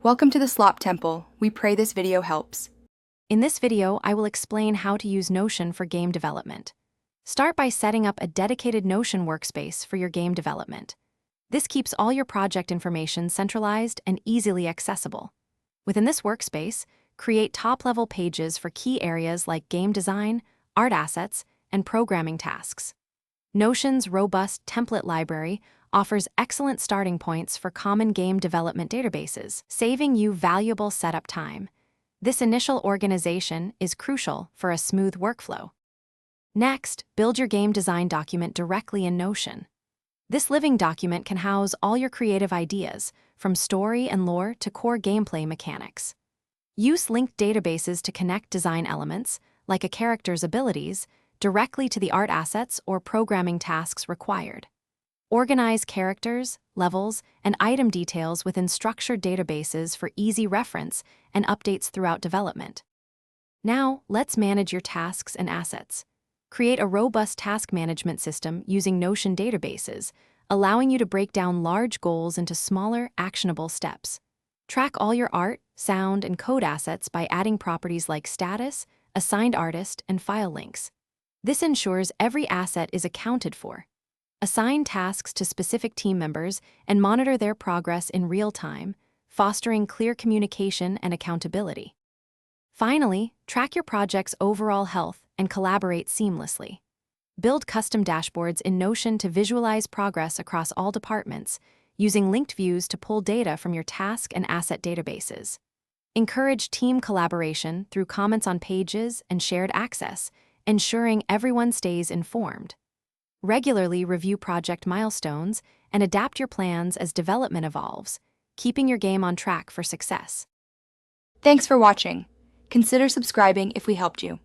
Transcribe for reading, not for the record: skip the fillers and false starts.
Welcome to the Slop Temple. We pray this video helps. In this video, I will explain how to use Notion for game development. Start by setting up a dedicated Notion workspace for your game development. This keeps all your project information centralized and easily accessible. Within this workspace, create top-level pages for key areas like game design, art assets, and programming tasks. Notion's robust template library offers excellent starting points for common game development databases, saving you valuable setup time. This initial organization is crucial for a smooth workflow. Next, build your game design document directly in Notion. This living document can house all your creative ideas, from story and lore to core gameplay mechanics. Use linked databases to connect design elements, like a character's abilities, directly to the art assets or programming tasks required. Organize characters, levels, and item details within structured databases for easy reference and updates throughout development. Now, let's manage your tasks and assets. Create a robust task management system using Notion databases, allowing you to break down large goals into smaller, actionable steps. Track all your art, sound, and code assets by adding properties like status, assigned artist, and file links. This ensures every asset is accounted for. Assign tasks to specific team members and monitor their progress in real time, fostering clear communication and accountability. Finally, track your project's overall health and collaborate seamlessly. Build custom dashboards in Notion to visualize progress across all departments, using linked views to pull data from your task and asset databases. Encourage team collaboration through comments on pages and shared access, ensuring everyone stays informed. Regularly review project milestones and adapt your plans as development evolves, keeping your game on track for success. Thanks for watching. Consider subscribing if we helped you.